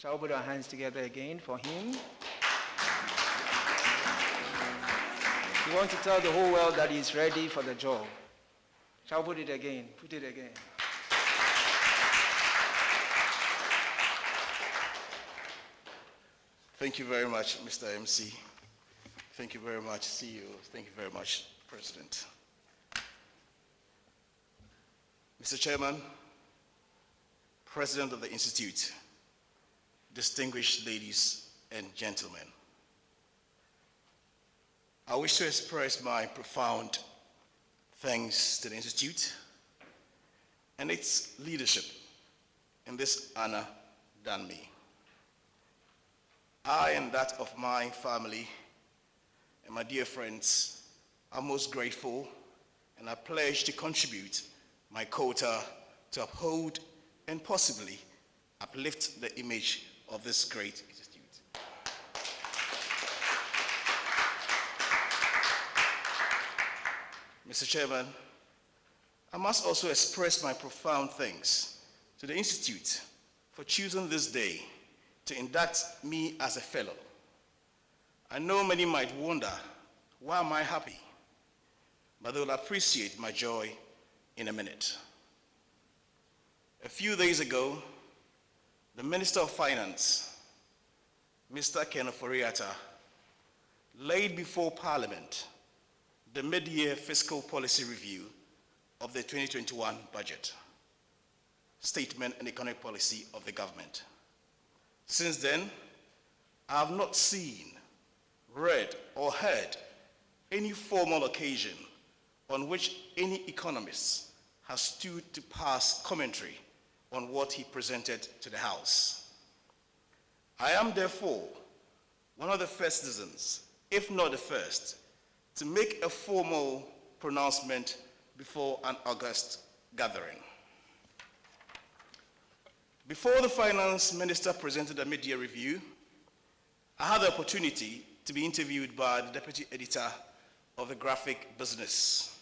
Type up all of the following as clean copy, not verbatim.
Shall we put our hands together again for him? We want to tell the whole world that he's ready for the job. Shall we put it again? Put it again. Thank you very much, Mr. MC. Thank you very much, CEO. Thank you very much, President. Mr. Chairman, President of the Institute, distinguished ladies and gentlemen, I wish to express my profound thanks to the Institute and its leadership in this honor done me. I and that of my family and my dear friends are most grateful, and I pledge to contribute my quota to uphold and possibly uplift the image of this great institute. Mr. Chairman, I must also express my profound thanks to the Institute for choosing this day to induct me as a fellow. I know many might wonder, why am I happy? But they will appreciate my joy in a minute. A few days ago, the Minister of Finance, Mr. Ken Ofori-Atta, laid before Parliament the mid-year fiscal policy review of the 2021 budget, statement and economic policy of the government. Since then, I have not seen, read, or heard any formal occasion on which any economist has stood to pass commentary on what he presented to the House. I am therefore one of the first citizens, if not the first, to make a formal pronouncement before an August gathering. Before the Finance Minister presented a mid-year review, I had the opportunity to be interviewed by the Deputy Editor of the Graphic Business,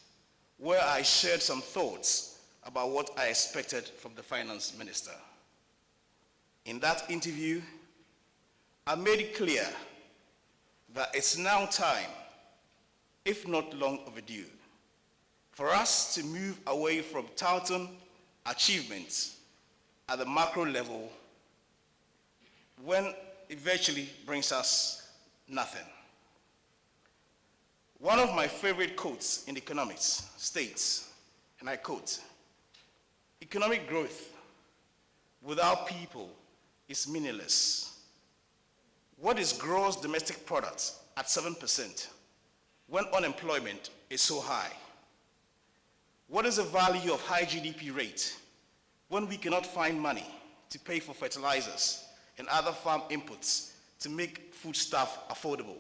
where I shared some thoughts about what I expected from the Finance Minister. In that interview, I made it clear that it's now time, if not long overdue, for us to move away from touting achievements at the macro level when it virtually brings us nothing. One of my favorite quotes in economics states, and I quote, "Economic growth without people is meaningless. What is gross domestic product at 7% when unemployment is so high? What is the value of high GDP rate when we cannot find money to pay for fertilizers and other farm inputs to make foodstuff affordable?"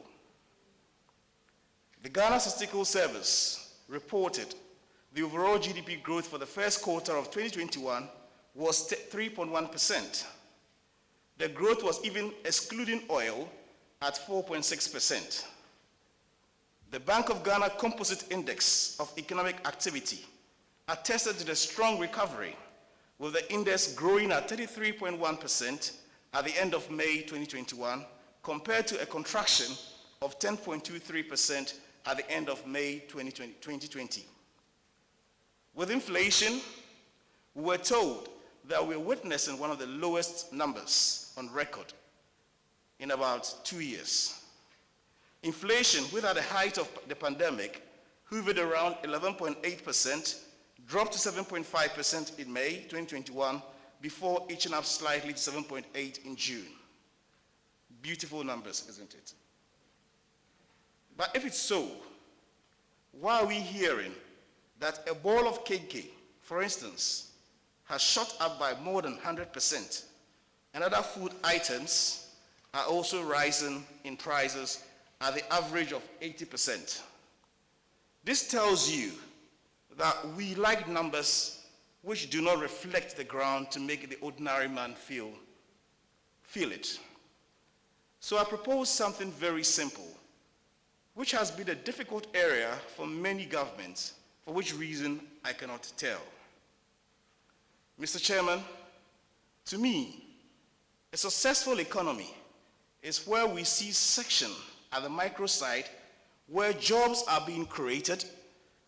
The Ghana Statistical Service reported the overall GDP growth for the first quarter of 2021 was 3.1%. The growth was even excluding oil at 4.6%. The Bank of Ghana Composite Index of Economic Activity attested to the strong recovery, with the index growing at 33.1% at the end of May 2021, compared to a contraction of 10.23% at the end of May 2020. With inflation, we were told that we were witnessing one of the lowest numbers on record in about 2 years. Inflation, which at the height of the pandemic hovered around 11.8%, dropped to 7.5% in May 2021 before inching up slightly to 7.8% in June. Beautiful numbers, isn't it? But if it's so, why are we hearing that a bowl of KK, for instance, has shot up by more than 100%, and other food items are also rising in prices at the average of 80%? This tells you that we like numbers which do not reflect the ground to make the ordinary man feel it. So I propose something very simple, which has been a difficult area for many governments, for which reason I cannot tell. Mr. Chairman, to me, A successful economy is where we see section at the micro side where jobs are being created,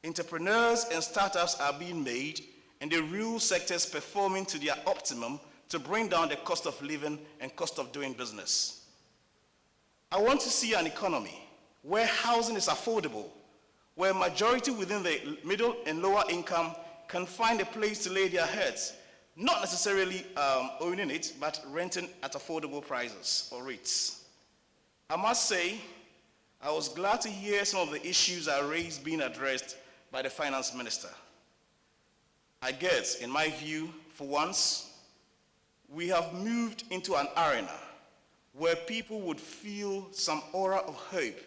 entrepreneurs and startups are being made, and the real sectors performing to their optimum to bring down the cost of living and cost of doing business. I want to see an economy where housing is affordable, where majority within the middle and lower income can find a place to lay their heads, not necessarily owning it, but renting at affordable prices or rates. I must say, I was glad to hear some of the issues I raised being addressed by the finance minister. I guess, in my view, for once, we have moved into an arena where people would feel some aura of hope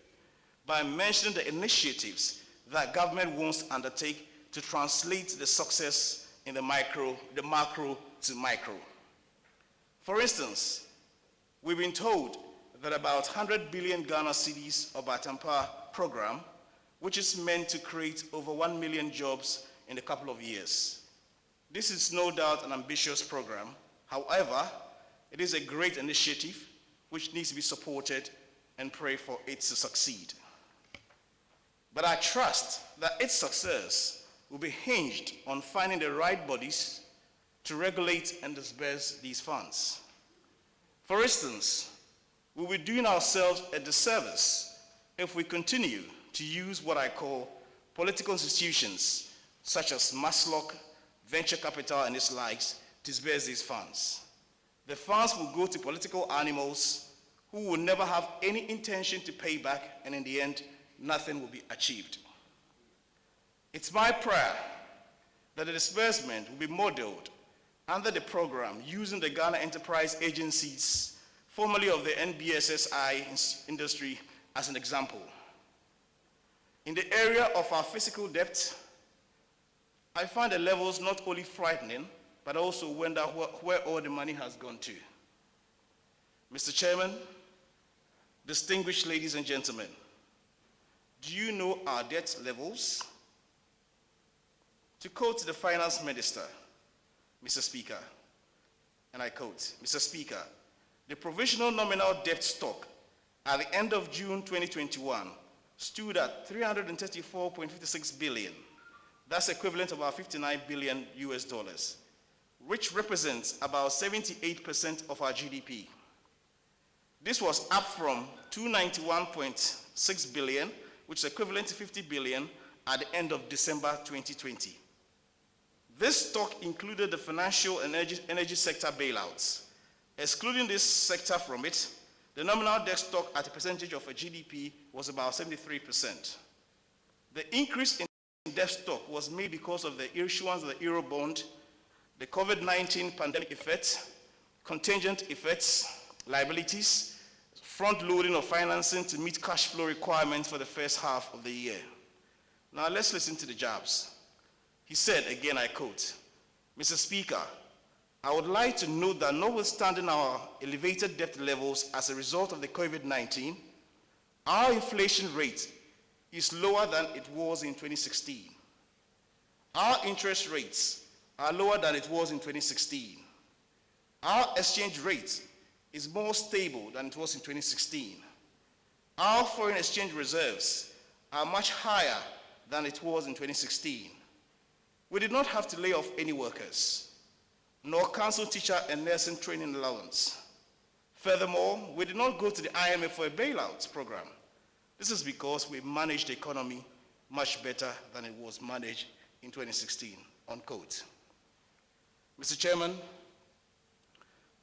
by mentioning the initiatives that government wants to undertake to translate the success in the macro to micro. For instance, we've been told that about 100 billion Ghana cedis of Batampa program, which is meant to create over 1 million jobs in a couple of years. This is no doubt an ambitious program. However, it is a great initiative which needs to be supported and pray for it to succeed. But I trust that its success will be hinged on finding the right bodies to regulate and disburse these funds. For instance, we'll be doing ourselves a disservice if we continue to use what I call political institutions, such as Maslock, venture capital, and its likes, to disburse these funds. The funds will go to political animals who will never have any intention to pay back, and in the end, nothing will be achieved. It's my prayer that the disbursement will be modeled under the program using the Ghana Enterprise Agencies, formerly of the NBSSI industry, as an example. In the area of our fiscal debt, I find the levels not only frightening, but also wonder where all the money has gone to. Mr. Chairman, distinguished ladies and gentlemen, do you know our debt levels? To quote the finance minister, Mr. Speaker, and I quote, Mr. Speaker, the provisional nominal debt stock at the end of June 2021 stood at 334.56 billion. That's equivalent of about 59 billion US dollars, which represents about 78% of our GDP. This was up from 291.6 billion, which is equivalent to 50 billion at the end of December 2020. This stock included the financial and energy sector bailouts. Excluding this sector from it, the nominal debt stock at a percentage of a GDP was about 73%. The increase in debt stock was made because of the issuance of the Eurobond, the COVID-19 pandemic effects, contingent effects, liabilities, front-loading of financing to meet cash flow requirements for the first half of the year. Now let's listen to the jobs. He said, again I quote, Mr. Speaker, I would like to note that notwithstanding our elevated debt levels as a result of the COVID-19, our inflation rate is lower than it was in 2016. Our interest rates are lower than it was in 2016. Our exchange rate is more stable than it was in 2016. Our foreign exchange reserves are much higher than it was in 2016. We did not have to lay off any workers, nor cancel teacher and nursing training allowance. Furthermore, we did not go to the IMF for a bailout program. This is because we managed the economy much better than it was managed in 2016, unquote. Mr. Chairman,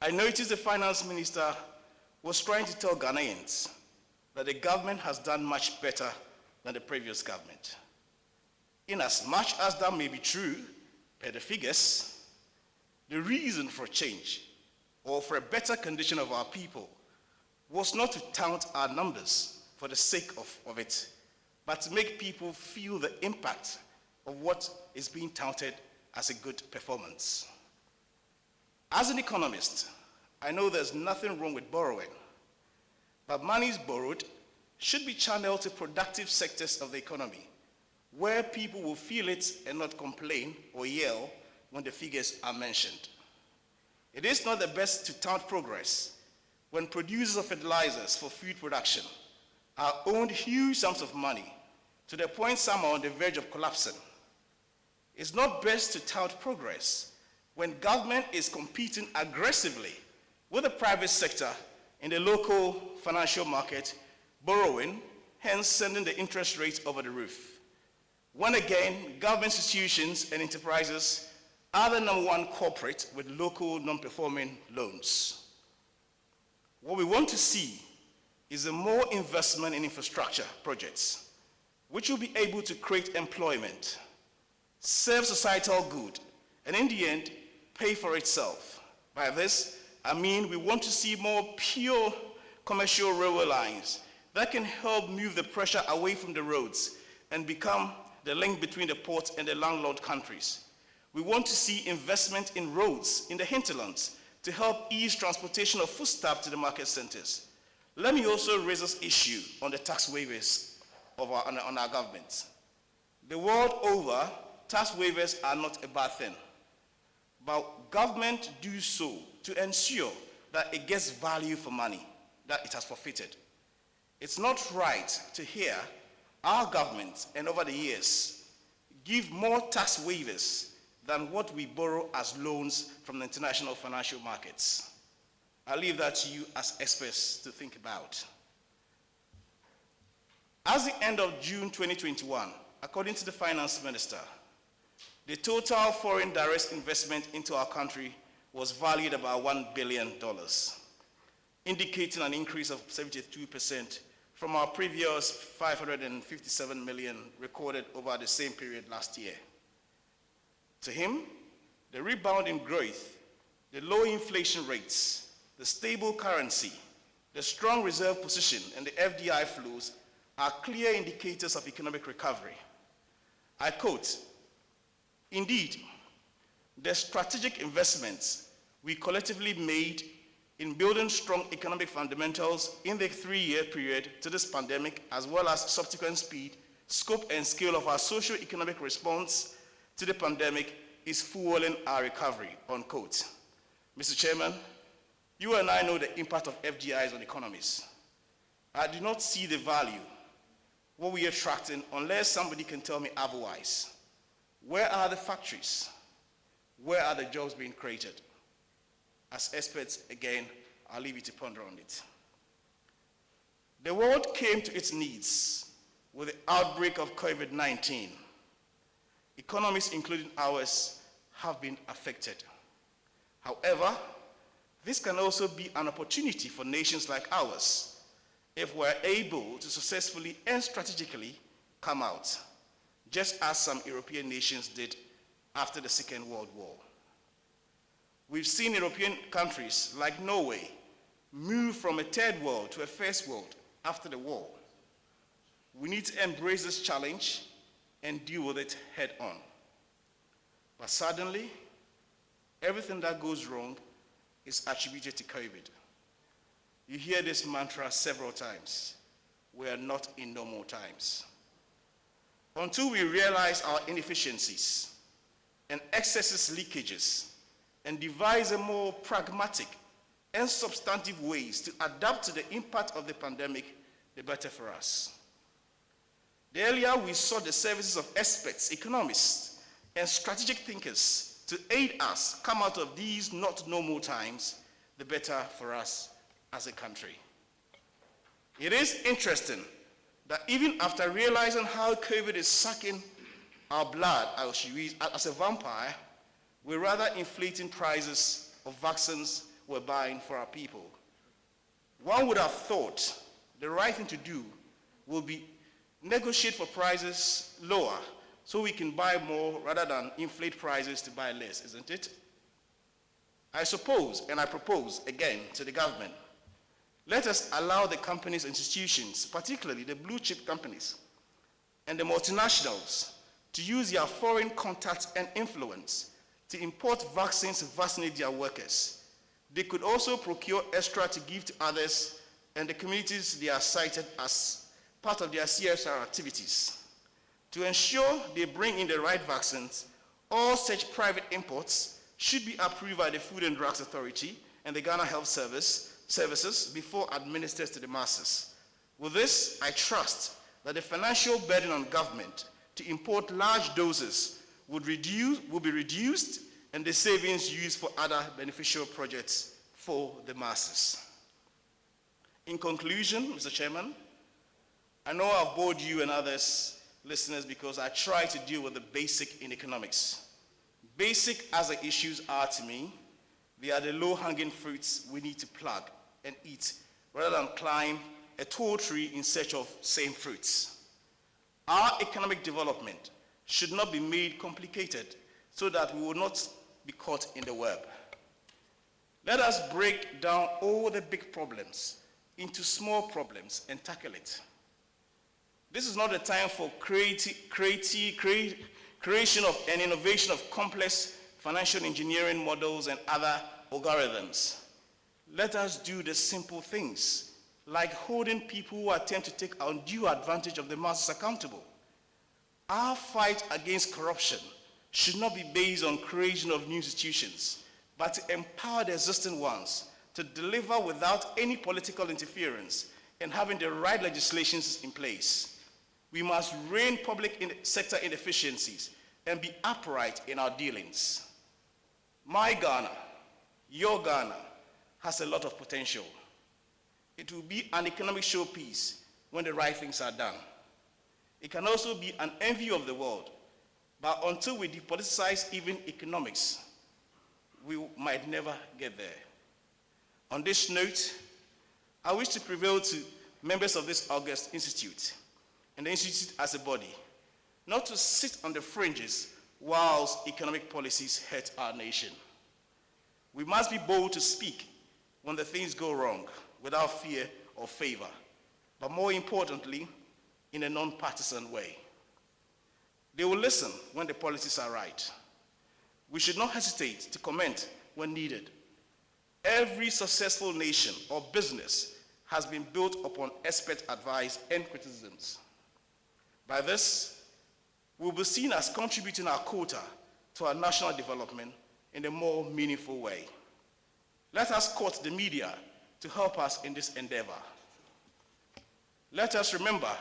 I noticed the finance minister was trying to tell Ghanaians that the government has done much better than the previous government. In as much as that may be true, per the figures, the reason for change or for a better condition of our people was not to tout our numbers for the sake of it, but to make people feel the impact of what is being touted as a good performance. As an economist, I know there's nothing wrong with borrowing, but monies borrowed should be channeled to productive sectors of the economy, where people will feel it and not complain or yell when the figures are mentioned. It is not the best to tout progress when producers of fertilizers for food production are owed huge sums of money to the point some are on the verge of collapsing. It's not best to tout progress when government is competing aggressively with the private sector in the local financial market, borrowing, hence sending the interest rates over the roof. When again, government institutions and enterprises are the number one culprit with local non-performing loans. What we want to see is a more investment in infrastructure projects, which will be able to create employment, serve societal good, and in the end, pay for itself. By this, I mean we want to see more pure commercial railway lines that can help move the pressure away from the roads and become the link between the port and the landlocked countries. We want to see investment in roads in the hinterlands to help ease transportation of foodstuffs to the market centers. Let me also raise this issue on the tax waivers on our government. The world over, tax waivers are not a bad thing, but government do so to ensure that it gets value for money that it has forfeited. It's not right to hear our government, and over the years, give more tax waivers than what we borrow as loans from the international financial markets. I leave that to you as experts to think about. As the end of June 2021, according to the finance minister, the total foreign direct investment into our country was valued about $1 billion, indicating an increase of 72% from our previous 557 million recorded over the same period last year. To him, the rebound in growth, the low inflation rates, the stable currency, the strong reserve position, and the FDI flows are clear indicators of economic recovery. I quote, "Indeed, the strategic investments we collectively made in building strong economic fundamentals in the 3-year period to this pandemic, as well as subsequent speed, scope, and scale of our socio-economic response to the pandemic is fueling our recovery," unquote. Mr. Chairman, you and I know the impact of FDIs on economies. I do not see the value, what we are attracting, unless somebody can tell me otherwise. Where are the factories? Where are the jobs being created? As experts, again, I'll leave you to ponder on it. The world came to its knees with the outbreak of COVID-19. Economies, including ours, have been affected. However, this can also be an opportunity for nations like ours if we're able to successfully and strategically come out, just as some European nations did after the Second World War. We've seen European countries like Norway move from a third world to a first world after the war. We need to embrace this challenge and deal with it head on. But suddenly, everything that goes wrong is attributed to COVID. You hear this mantra several times. We are not in normal times. Until we realize our inefficiencies and excesses leakages and devise a more pragmatic and substantive ways to adapt to the impact of the pandemic, the better for us. The earlier we saw the services of experts, economists, and strategic thinkers to aid us come out of these not normal times, the better for us as a country. It is interesting that even after realizing how COVID is sucking our blood as a vampire, we're rather inflating prices of vaccines we're buying for our people. One would have thought the right thing to do will be negotiate for prices lower so we can buy more rather than inflate prices to buy less, isn't it? I suppose, and I propose again to the government, let us allow the companies and institutions, particularly the blue chip companies and the multinationals, to use their foreign contacts and influence to import vaccines to vaccinate their workers. They could also procure extra to give to others and the communities they are cited as part of their CSR activities. To ensure they bring in the right vaccines, all such private imports should be approved by the Food and Drugs Authority and the Ghana Health Services before administered to the masses. With this, I trust that the financial burden on government to import large doses will be reduced and the savings used for other beneficial projects for the masses. In conclusion, Mr. Chairman, I know I've bored you and others listeners because I try to deal with the basic in economics. Basic as the issues are to me, they are the low-hanging fruits we need to plug and eat rather than climb a tall tree in search of same fruits. Our economic development should not be made complicated so that we will not be caught in the web. Let us break down all the big problems into small problems and tackle it. This is not the time for creation of and innovation of complex financial engineering models and other algorithms. Let us do the simple things, like holding people who attempt to take undue advantage of the masses accountable. Our fight against corruption should not be based on creation of new institutions, but to empower the existing ones to deliver without any political interference and having the right legislations in place. We must rein public sector inefficiencies and be upright in our dealings. My Ghana, your Ghana, has a lot of potential. It will be an economic showpiece when the right things are done. It can also be an envy of the world, but until we depoliticize even economics, we might never get there. On this note, I wish to prevail to members of this august institute and the institute as a body, not to sit on the fringes whilst economic policies hurt our nation. We must be bold to speak when the things go wrong without fear or favor, but more importantly, in a non-partisan way. They will listen when the policies are right. We should not hesitate to comment when needed. Every successful nation or business has been built upon expert advice and criticisms. By this, we will be seen as contributing our quota to our national development in a more meaningful way. Let us court the media to help us in this endeavor. Let us remember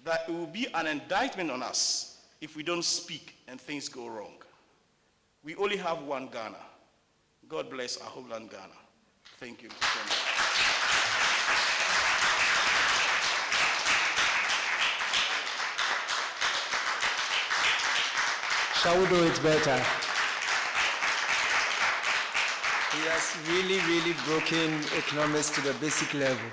that it will be an indictment on us if we don't speak and things go wrong. We only have one Ghana. God bless our homeland Ghana. Thank you, Mr. Chairman. Shall we do it better? He has really broken economics to the basic level.